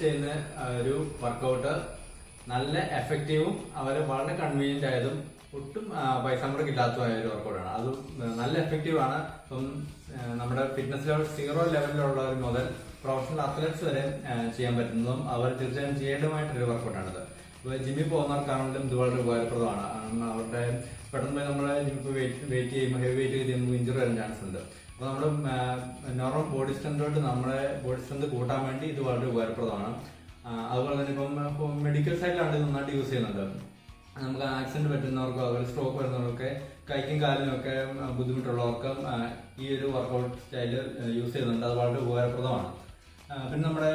ചെയ്യുന്ന ഒരു വർക്കൗട്ട് നല്ല എഫക്റ്റീവും അവരെ വളരെ കൺവീനിയന്റ് ആയതും ഒട്ടും പൈസ മുടക്ക് ഇല്ലാത്തതുമായ ഒരു വർക്കൗട്ടാണ്. അത് നല്ല എഫക്റ്റീവ് ആണ്. ഇപ്പം നമ്മുടെ ഫിറ്റ്നസ് ലെവൽ 0 ലെവലിലുള്ളവർ മുതൽ പ്രൊഫഷണൽ അത്ലറ്റ്സ് വരെ ചെയ്യാൻ പറ്റുന്നതും അവർ തീർച്ചയായും ചെയ്യേണ്ടതുമായിട്ടൊരു വർക്കൗട്ടാണിത്. ഇപ്പോൾ ജിമ്മിൽ പോകുന്നവർക്കാണെങ്കിലും ഇത് വളരെ ഉപകാരപ്രദമാണ്. അവരുടെ പെട്ടെന്ന് നമ്മളെ ജിമ്മിൽ വെയിറ്റ് ചെയ്യുമ്പോൾ ഹെവി വെയിറ്റ് ചെയ്യുമ്പോൾ ഇഞ്ചുറി വരാൻ ചാൻസ് ഉണ്ട്. അപ്പോൾ നമ്മുടെ നോർമൽ ബോഡി സ്ട്രെങ്തോട്ട് നമ്മുടെ ബോഡി സ്ട്രെങ്ത് കൂട്ടാൻ വേണ്ടി ഇത് വളരെ ഉപകാരപ്രദമാണ്. അതുപോലെ തന്നെ ഇപ്പം മെഡിക്കൽ സൈഡിലാണ് ഇത് നന്നായിട്ട് യൂസ് ചെയ്യുന്നുണ്ട്. നമുക്ക് ആക്സിഡന്റ് പറ്റുന്നവർക്കോ അതുപോലെ സ്ട്രോക്ക് വരുന്നവർക്കൊക്കെ കൈക്കും കാലിനും ഒക്കെ ബുദ്ധിമുട്ടുള്ളവർക്കും ഈ ഒരു വർക്കൗട്ട് സ്റ്റൈല് യൂസ് ചെയ്യുന്നുണ്ട്. അത് വളരെ ഉപകാരപ്രദമാണ്. പിന്നെ നമ്മുടെ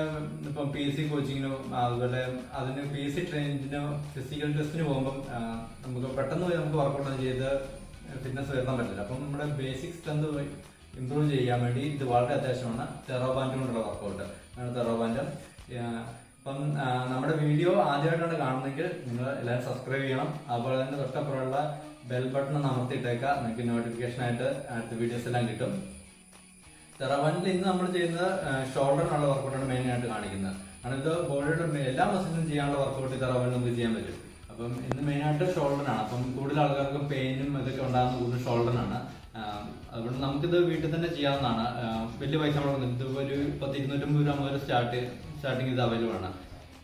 ഇപ്പം PC കോച്ചിങ്ങിനും അതുപോലെ അതിന് PC ട്രെയിനിങ്ങിനോ ഫിസിക്കൽ ടെസ്റ്റിന് പോകുമ്പം നമുക്ക് പെട്ടെന്ന് നമുക്ക് വർക്കൗട്ട് ചെയ്ത് ഫിറ്റ്നസ് വരുത്താൻ പറ്റില്ല. അപ്പം നമ്മുടെ ബേസിക് സ്ട്രെങ്ത് ഇംപ്രൂവ് ചെയ്യാൻ വേണ്ടി ഇത് വളരെ അത്യാവശ്യമാണ്. തെറാബാൻഡ് കൊണ്ടുള്ള വർക്കൗട്ട് ആണ് തെറാബാൻഡ്. അപ്പം നമ്മുടെ വീഡിയോ ആദ്യമായിട്ടാണ് കാണുന്നതെങ്കിൽ നിങ്ങൾ എല്ലാവരും സബ്സ്ക്രൈബ് ചെയ്യണം. അതുപോലെ തന്നെ തൊട്ടപ്പുറമുള്ള ബെൽ ബട്ടൺ ഒന്ന് അമർത്തിയിട്ടേക്കാം. നിങ്ങൾക്ക് നോട്ടിഫിക്കേഷൻ ആയിട്ട് അടുത്ത വീഡിയോസ് എല്ലാം കിട്ടും. തെറാബാൻഡിൽ ഇന്ന് നമ്മൾ ചെയ്യുന്നത് ഷോൾഡറിനുള്ള വർക്കൗട്ടാണ് മെയിൻ ആയിട്ട് കാണിക്കുന്നത്. കാരണം ഇത് ബോഡിയുടെ എല്ലാ മസിലും ചെയ്യാനുള്ള വർക്കൗട്ട് തെറാബാൻഡിൽ നമുക്ക് ചെയ്യാൻ പറ്റും. അപ്പം ഇന്ന് മെയിൻ ആയിട്ട് ഷോൾഡറാണ്. അപ്പം കൂടുതൽ ആൾക്കാർക്ക് പെയിനും ഇതൊക്കെ ഉണ്ടാകുന്ന കൂടുതൽ ഷോൾഡറിനാണ്. അതുകൊണ്ട് നമുക്കിത് വീട്ടിൽ തന്നെ ചെയ്യാവുന്നതാണ്. വലിയ പൈസ മുടക്കുന്നത് ഇത് ഒരു 250 രൂപ മുതൽ സ്റ്റാർട്ടിങ് ഇത് അവൈലബിൾ ആണ്.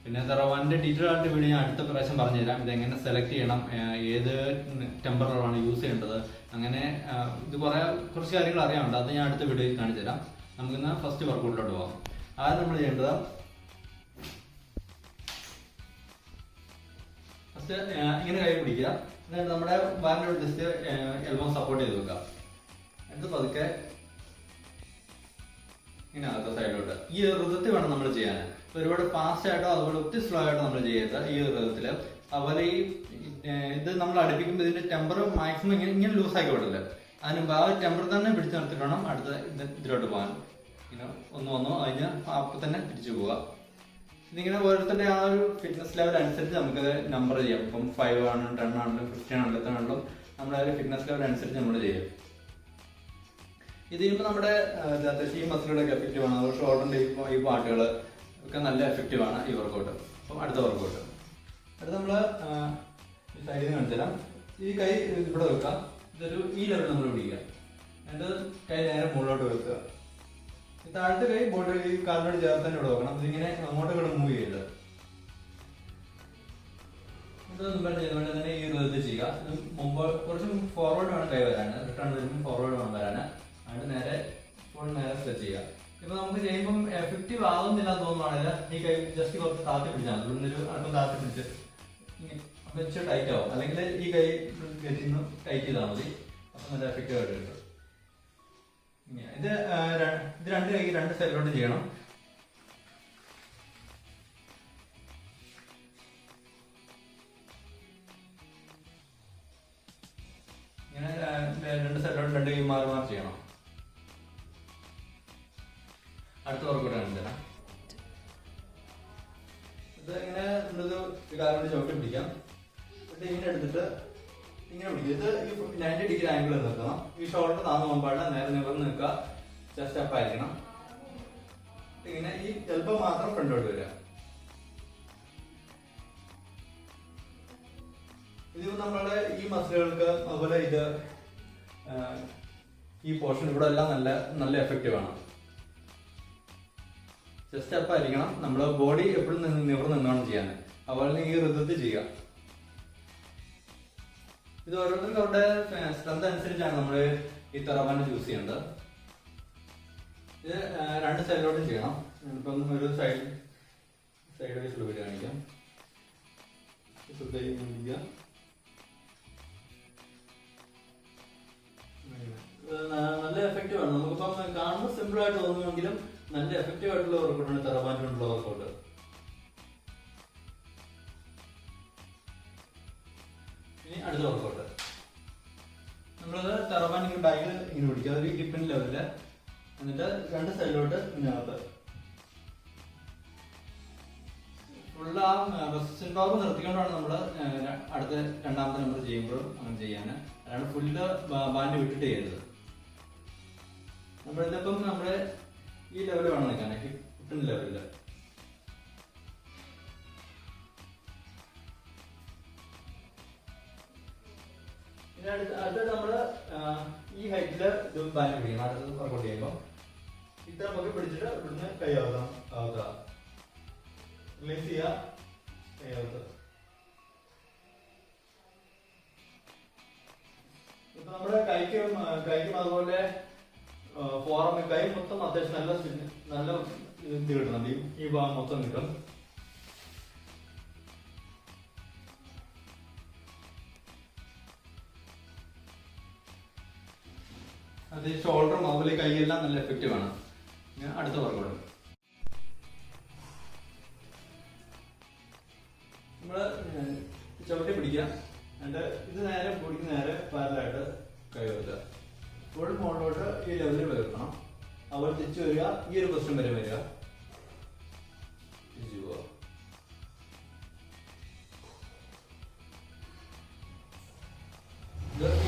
പിന്നെ തെറാബാൻഡിന്റെ ഡീറ്റെയിൽ ആയിട്ട് വീഡിയോ ഞാൻ അടുത്ത പ്രാവശ്യം പറഞ്ഞുതരാം. ഇത് എങ്ങനെ സെലക്ട് ചെയ്യണം, ഏത് ടെമ്പറാണ് യൂസ് ചെയ്യേണ്ടത്, അങ്ങനെ ഇത് കുറച്ച് കാര്യങ്ങൾ അറിയാനുണ്ട്. അത് ഞാൻ അടുത്ത വീഡിയോയിൽ കാണിച്ചു തരാം. നമുക്കിന്ന് ഫസ്റ്റ് വർക്കൗട്ടിലോട്ട് പോകാം. ആദ്യം നമ്മൾ ചെയ്യേണ്ടത് ഫസ്റ്റ് ഇങ്ങനെ കൈ പിടിക്കുക. എന്നിട്ട് നമ്മുടെ ബാറിനോട് ജസ്റ്റ് എൽബോ സപ്പോർട്ട് ചെയ്ത് വെക്കുക. എന്നിട്ട് പതുക്കെ ഇങ്ങനെ ആക്കുക സൈഡിലോട്ട്. ഈ ഋതത്തിൽ വേണം നമ്മൾ ചെയ്യാൻ. ഒരുപാട് ഫാസ്റ്റ് ആയിട്ടോ അതുപോലെ ഒത്തിരി സ്ലോ ആയിട്ടോ നമ്മൾ ചെയ്യരുത് ഈ ഋതത്തില്. അതുപോലെ ഇത് നമ്മൾ അടുപ്പിക്കുമ്പോൾ ഇതിന്റെ ടെമ്പർ മാക്സിമം ഇങ്ങനെ ലൂസ് ആക്കി വിടില്ല. അതിന് മുമ്പ് ആ ടെമ്പർ തന്നെ പിടിച്ചു നിർത്തിട്ട് വേണം അടുത്ത ഇതിലോട്ട് പോകാൻ. ഇങ്ങനെ വന്നു അതിന് അപ്പം തന്നെ തിരിച്ചു പോവുക. ഇതിങ്ങനെ ഓരോരുത്തരുടെ ആ ഒരു ഫിറ്റ്നസ് ലെവൽ അനുസരിച്ച് നമുക്ക് നമ്പർ ചെയ്യാം. ഇപ്പം 5 ആണെങ്കിലും 10 ആണെങ്കിലും 15 ആണെങ്കിലും എത്ര ആണെങ്കിലും നമ്മുടെ ഒരു ഫിറ്റ്നസ് ലെവൽ അനുസരിച്ച് നമ്മൾ ചെയ്യാം. ഇത് കഴിയുമ്പോൾ നമ്മുടെ അത്യാവശ്യം ഈ മസിലുകളൊക്കെ എഫക്റ്റീവ് ആണ്. അതുപോലെ ഷോൾഡറിന്റെ ഈ പാട്ടുകൾ ഒക്കെ നല്ല എഫക്റ്റീവ് ആണ് ഈ വർക്കൗട്ട്. അപ്പം അടുത്ത വർക്കൗട്ട് അടുത്ത നമ്മള് സൈഡിൽ നിന്ന് കാണിച്ചു തരാം. ഈ കൈ ഇവിടെ വെക്കുക. ഇതൊരു ഈ ലെവൽ നമ്മൾ പിടിക്കുക. എന്നിട്ട് കൈ നേരെ മുകളിലോട്ട് വെക്കുക. താഴത്തെ കൈ ബോഡി ഈ കാലിനോട് ചേർത്ത് തന്നെ ഇവിടെ വെക്കണം. ഇതിങ്ങനെ അങ്ങോട്ടും ഇവിടെ മൂവ് ചെയ്യരുത്. ഇത് മുമ്പ് ചെയ്തുകൊണ്ട് തന്നെ ഈ ഋതത്തിൽ ചെയ്യുക. ഇത് മുമ്പ് കുറച്ച് ഫോർവേഡ് വേണം കൈ വരാൻ. റിട്ടേൺ വരുമ്പോൾ ഫോർവേഡ് വേണം വരാൻ. അതിന് നേരെ ഫുൾ നേരെ സ്ട്രെച്ച് ചെയ്യുക. ഇപ്പൊ നമുക്ക് ചെയ്യുമ്പോൾ എഫക്റ്റീവ് ആവുന്നില്ല തോന്നുവാണെങ്കിൽ ഈ കൈ ജസ്റ്റ് കുറച്ച് താത്തി പിടിച്ചാൽ മതി. അല്പം താത്തി പിടിച്ച് വെച്ച് ടൈറ്റ് ആവും. അല്ലെങ്കിൽ ഈ കൈ വെച്ചിന്ന് ടൈറ്റ് ചെയ്താൽ മതി. അപ്പൊ നല്ല എഫക്റ്റീവ് ആയിട്ട് കിട്ടും. ഇത് രണ്ട് കൈ രണ്ട് സൈഡിലോട്ട് ചെയ്യണം. ഇങ്ങനെ രണ്ട് സൈഡിലോട്ട് രണ്ട് കൈ മാറി മാറി ചെയ്യണം. അടുത്ത വർക്കൗട്ട് കാണിച്ചു തരാം. ഇത് ഇങ്ങനെ നമ്മളത് കാലോട്ട് ചവിട്ടി പിടിക്കാം. എന്നിട്ട് ഇങ്ങനെ എടുത്തിട്ട് ഇങ്ങനെ പിടിക്കുക. ഇത് ഈ 90 ഡിഗ്രി ആംഗിളിൽ നിർത്തണം. ഈ ഷോൾഡർ താന്ന് പോകാൻ നേരെ നിവർന്ന് നിൽക്കുക. ചെസ്റ്റ് അപ്പ് ആയിരിക്കണം. ഇങ്ങനെ ഈ എൽബോ മാത്രം ഫ്രണ്ടോട്ട് വരിക. ഇത് നമ്മുടെ ഈ മസിലുകൾക്ക് അതുപോലെ ഇത് ഈ പോർഷൻ ഇവിടെ എല്ലാം നല്ല എഫക്റ്റീവ് ആണ്. ചെസ്റ്റ് അപ്പ് ആയിരിക്കണം. നമ്മൾ ബോഡി എപ്പോഴും നിവർന്ന് നിന്നാണ് ചെയ്യാൻ. അതുപോലെ ഈ ഋതത്തിൽ ചെയ്യുക. ഇത് ഓരോരുത്തർക്കും അവരുടെ സ്ട്രെങ്ത് അനുസരിച്ചാണ് നമ്മൾ ഈ തെറാബാൻഡ് യൂസ് ചെയ്യേണ്ടത്. ഇത് രണ്ട് സൈഡിലോട്ടും ചെയ്യണം. ഇപ്പം ഒരു സൈഡ് വൈസ് വീഡിയോ കാണിക്കാം. നല്ല എഫക്റ്റീവ് ആണ്. നമുക്കിപ്പം കാണുമ്പോൾ സിമ്പിൾ ആയിട്ട് തോന്നുമെങ്കിലും നല്ല എഫക്റ്റീവ് ആയിട്ടുള്ള വർക്കൗട്ടാണ് തെറാബാൻഡിലുള്ള വർക്കൗട്ട്. ഇനി അടുത്ത വർക്കൗട്ട് നമ്മളത് തെറാബാൻഡ് ഇങ്ങനെ ബാക്കിൽ ഇങ്ങനെ പിടിക്കുക. ഒരു ഹിപ്പിന്റെ ലെവലില്. എന്നിട്ട് രണ്ട് സൈഡിലോട്ട് ഇതിനകത്ത് ഫുൾ ആ റെസിസ്റ്റൻസ് പവർ നിർത്തിക്കൊണ്ടാണ് നമ്മൾ അടുത്ത രണ്ടാമത്തെ നമ്പർ ചെയ്യുമ്പോഴും അങ്ങനെ ചെയ്യാൻ. അല്ലാണ്ട് ഫുള്ള് ബാൻഡ് വിട്ടിട്ട് ചെയ്യരുത്. നമ്മളിതിപ്പം നമ്മുടെ ഈ ലെവൽ വേണം നിൽക്കാൻ, ഹിപ്പിന്റെ ലെവലില്. പിന്നെ അടുത്ത നമ്മള് ഈ ഹൈറ്റില് ബാൻഡ് പിടിക്കണം. അടുത്തത് വർക്കൗട്ട് ചെയ്യുമ്പോൾ ഇത്ര നമുക്ക് പിടിച്ചിട്ട് ഇവിടുന്ന് കൈ ആവുക, റിലീസ് ചെയ്യുക, കൈ ആവുക. ഇപ്പൊ നമ്മുടെ കൈക്കും അതുപോലെ ഫോറം കൈ മൊത്തം അത്യാവശ്യം നല്ല ഇത് കിട്ടണം. ഈ ഭാഗം മൊത്തം കിട്ടും. അത് ഷോൾഡറും അതുപോലെ കൈയെല്ലാം നല്ല എഫക്റ്റീവ് ആണ്. അടുത്ത വർക്കൗട്ട് നമ്മള് ചവിട്ടി പിടിക്കുക. എന്നിട്ട് ഇത് നേരെ പിടിക്കുന്ന നേരെ പാരലായിട്ട് കൈ വെക്കുക. ഫുൾ മുകളിലോട്ട് ഈ ലെവലിൽ വെക്കണം. അവർ തിരിച്ചു വരിക, ഈ ഒരു പൊസിഷൻ വരെ വരിക, തിരിച്ചു പോവുക.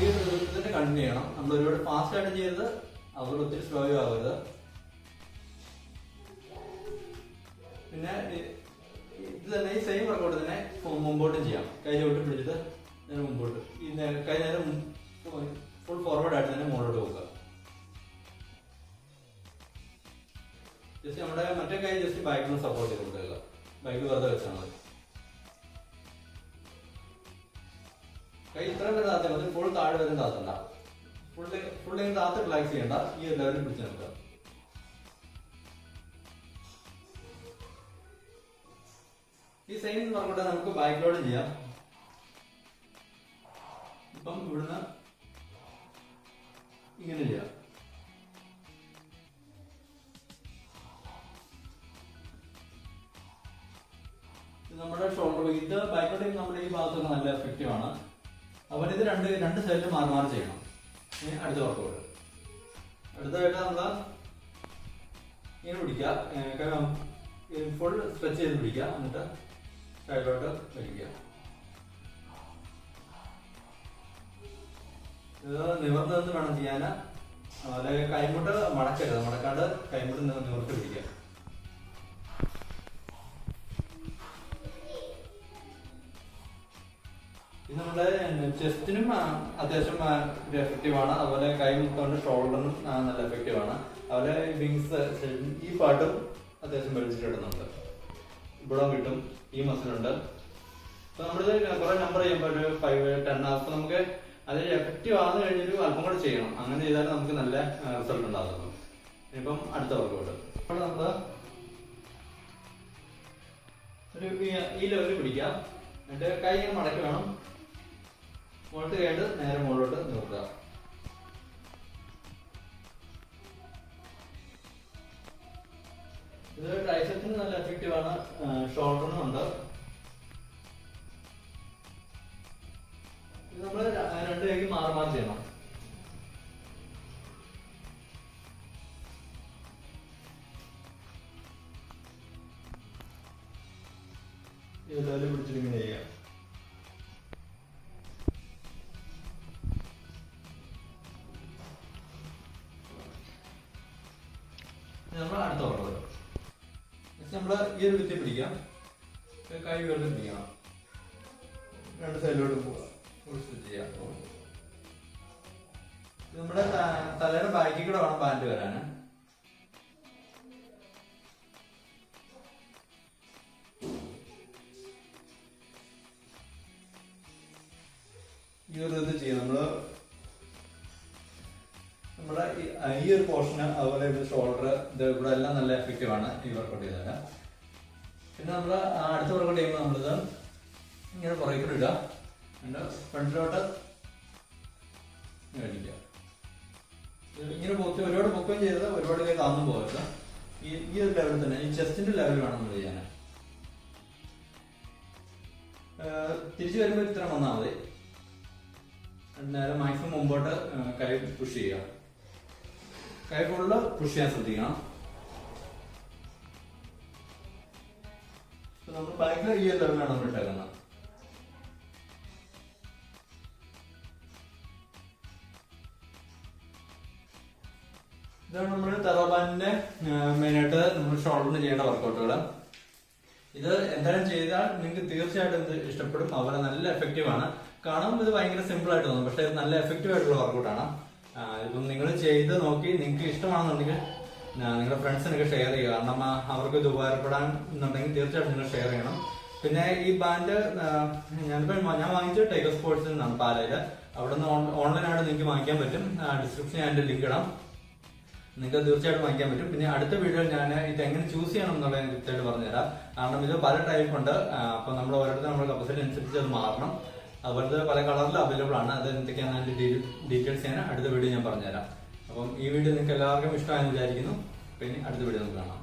ഈ തന്നെ കണ്ടിന്യൂ ചെയ്യണം. നമ്മൾ ഒരുപാട് ഫാസ്റ്റ് ആയിട്ട് ചെയ്യരുത്, അതുകൊണ്ട് ഒത്തിരി സ്ലോ ആവരുത്. പിന്നെ ഇത് തന്നെ ഈ സെയിം വർക്കൗട്ട് തന്നെ മുമ്പോട്ടും ചെയ്യാം. കൈ ചവിട്ടി പിടിച്ചിട്ട് നേരെ മുമ്പോട്ട്, ഈ കൈ നേരെ ഫുൾ ഫോർവേഡ് ആയിട്ട് തന്നെ മുകളിലോട്ട് പോകുക. ജസ്റ്റ് നമ്മുടെ മറ്റേ കൈ ജസ്റ്റ് ബാക്കിൽ സപ്പോർട്ട് ചെയ്ത് കൊടുക്കുക. ബാക്കിൽ വെറുതെ വെച്ചാൽ മതി. കൈ ഇത്രയും വരെ താത്താൽ മതി, ഫുൾ താഴെ വരെ താത്തണ്ട. ഫുൾ താത്ത റിലാക്സ് ചെയ്യണ്ട, ഈ ഒരു ലെവലിൽ പിടിച്ച് നിൽക്കുക. ഈ സെയിം വർക്കൗട്ട് നമുക്ക് ബാക്കിലോട്ട് ചെയ്യാം. ഇപ്പം ഇവിടുന്ന് ഇങ്ങനെ ചെയ്യാം. നമ്മുടെ ഷോൾഡർ ഇത് ബാക്കിലോട്ട് നമ്മുടെ ഈ ഭാഗത്തൊക്കെ നല്ല എഫക്റ്റീവ് ആണ്. അതുപോലെ ഇത് രണ്ട് സൈഡിലും മാറി മാറി ചെയ്യണം. അടുത്ത വർക്കൗട്ട് അടുത്തതായിട്ട് നമ്മള് ഇങ്ങനെ പിടിക്കുക, ഫുൾ സ്ട്രെച്ച് ചെയ്ത് പിടിക്കുക, എന്നിട്ട് സൈഡിലോട്ട് വലിക്കുക. ഇത് നിവർന്ന് വേണം ചെയ്യാൻ. അതുപോലെ കൈമുട്ട് മടക്കരുത്, മടക്കാണ്ട് കൈമുട്ട് നിവർത്തി പിടിക്കുക. ഇത് നമ്മുടെ ചെസ്റ്റിനും അത്യാവശ്യം എഫക്റ്റീവ് ആണ്. അതുപോലെ കൈ മുത്തോണ്ട് ഷോൾഡറിനും നല്ല എഫക്റ്റീവ് ആണ്. അതുപോലെ വിങ്സ് ഈ പാട്ടും അത്യാവശ്യം വലിച്ചിട്ടിടുന്നുണ്ട്. ഇവിടെ കിട്ടും, ഈ മസിലുണ്ട്. അപ്പൊ നമ്മളിത് കുറെ നമ്പർ ചെയ്യുമ്പോൾ ഒരു 5, 10 അപ്പൊ നമുക്ക് അത് എഫക്റ്റീവ് ആണെന്ന് കഴിഞ്ഞൊരു അല്പം കൂടെ ചെയ്യണം. അങ്ങനെ ചെയ്താൽ നമുക്ക് നല്ല റിസൾട്ട് ഉണ്ടാകുന്നു. ഇപ്പം അടുത്ത വർക്കൗട്ട് അപ്പോൾ നമുക്ക് ഈ ലെവലിൽ പിടിക്കാം. എന്നിട്ട് കൈ ഇങ്ങനെ മടക്കി വേണം മുകളിൽ കേട്ട് നേരെ മുകളിലോട്ട് നിർത്തുക. ഇത് ട്രൈസെപ്സിന് നല്ല എഫക്റ്റീവ് ആണ്, ഷോൾഡറിനും ഉണ്ട്. ഇത് നമ്മൾ രണ്ട് കൈക്ക് മാറി മാറി ചെയ്യണം. ഈ ലെവലിൽ പിടിച്ചിട്ട് ഇങ്ങനെ ചെയ്യാം. നമ്മൾ അടുത്ത വർക്കൗട്ട് നമ്മൾ ഈ ഒരു വിത്തി പിടിക്കാം, കൈ ഉയർത്തി പിടിക്കണം, രണ്ട് സൈഡിലോട്ട് പോവുക, ഫുൾ സ്റ്റിച്ച് ചെയ്യാം. നമ്മുടെ തലയുടെ ബാക്കിൽ കൂടെ വേണം ബാൻഡ് വരാന്. ഈ ഒരു ഇത് ചെയ്യാം. നമ്മുടെ ഈ ഒരു പോർഷന് അതുപോലെ ഷോൾഡർ ഇത് ഇവിടെ എല്ലാം നല്ല എഫക്റ്റീവ് ആണ് ഈ വർക്കൗട്ട് ചെയ്താൽ. പിന്നെ നമ്മൾ അടുത്ത വർക്കൗട്ട് ചെയ്യുമ്പോൾ നമ്മളിത് ഇങ്ങനെ പുറകിൽ ഇടുക, എന്നിട്ട് ഫ്രണ്ടിലോട്ട് അടിക്കുക. ഇങ്ങനെ ഒരുപാട് പൊക്കുകയും ചെയ്തത് ഒരുപാട് കൈ താന്നും പോകരുത്. ഈ ഒരു ലെവലിൽ തന്നെ, ഈ ചെസ്റ്റിന്റെ ലെവൽ വേണം നമ്മൾ ചെയ്യാൻ. തിരിച്ചു വരുമ്പോൾ ഇത്ര വന്നാൽ മതി. നേരെ മാക്സിമം മുമ്പോട്ട് കൈ പുഷ് ചെയ്യുക. കൈ ഫുള്ള് പുഷ് ചെയ്യാൻ ശ്രദ്ധിക്കണം. നമ്മൾ ബാക്കിൽ ഈ ലെവലാണ് നമ്മൾ ഇട്ടേക്കുന്നത്. ഇതാണ് നമ്മുടെ തെറാബാൻഡിന്റെ മെയിനായിട്ട് നമ്മൾ ഷോൾഡറിന് ചെയ്യേണ്ട വർക്കൗട്ടുകൾ. ഇത് എന്തായാലും ചെയ്താൽ നിങ്ങൾക്ക് തീർച്ചയായിട്ടും ഇത് ഇഷ്ടപ്പെടും. അതുപോലെ നല്ല എഫക്റ്റീവ് ആണ്. കാണുമ്പോൾ ഇത് ഭയങ്കര സിമ്പിൾ ആയിട്ട് തോന്നും, പക്ഷെ ഇത് നല്ല എഫക്റ്റീവ് ആയിട്ടുള്ള വർക്കൗട്ടാണ്. ഇപ്പം നിങ്ങൾ ചെയ്ത് നോക്കി നിങ്ങൾക്ക് ഇഷ്ടമാണെന്നുണ്ടെങ്കിൽ നിങ്ങളുടെ ഫ്രണ്ട്സിനൊക്കെ ഷെയർ ചെയ്യുക. കാരണം അവർക്ക് ഇത് ഉപകാരപ്പെടാൻ എന്നുണ്ടെങ്കിൽ തീർച്ചയായിട്ടും നിങ്ങൾ ഷെയർ ചെയ്യണം. പിന്നെ ഈ ബാൻഡ് ഞാൻ വാങ്ങിച്ചത് ടേക്ക് സ്പോർട്സിൽ നിന്നാണ്, പാലയില്. അവിടെ നിന്ന് ഓൺലൈനായിട്ട് നിങ്ങൾക്ക് വാങ്ങിക്കാൻ പറ്റും. ഡിസ്ക്രിപ്ഷനിൽ അതിന്റെ ലിങ്ക് ഇടാം, നിങ്ങൾക്ക് തീർച്ചയായിട്ടും വാങ്ങിക്കാൻ പറ്റും. പിന്നെ അടുത്ത വീഡിയോയിൽ ഞാൻ ഇത് എങ്ങനെ ചൂസ് ചെയ്യണം എന്നുള്ളത് കൃത്യമായിട്ട് പറഞ്ഞുതരാം. കാരണം ഇത് പല ടൈപ്പ് ഉണ്ട്. അപ്പൊ നമ്മൾ ഓരോരുത്തർ നമ്മുടെ കപ്പാസിറ്റി അനുസരിച്ച് അത് മാറണം. അതുപോലത്തെ പല കളറിൽ അവൈലബിൾ ആണ്. അത് എന്തൊക്കെയാണ് അതിന്റെ ഡീറ്റെയിൽസ് ഞാൻ അടുത്ത വീഡിയോ ഞാൻ പറഞ്ഞുതരാം. അപ്പം ഈ വീഡിയോ നിങ്ങൾക്ക് എല്ലാവർക്കും ഇഷ്ടമായെന്ന് വിചാരിക്കുന്നു. പിന്നെ അടുത്ത വീഡിയോ നമുക്ക് കാണാം.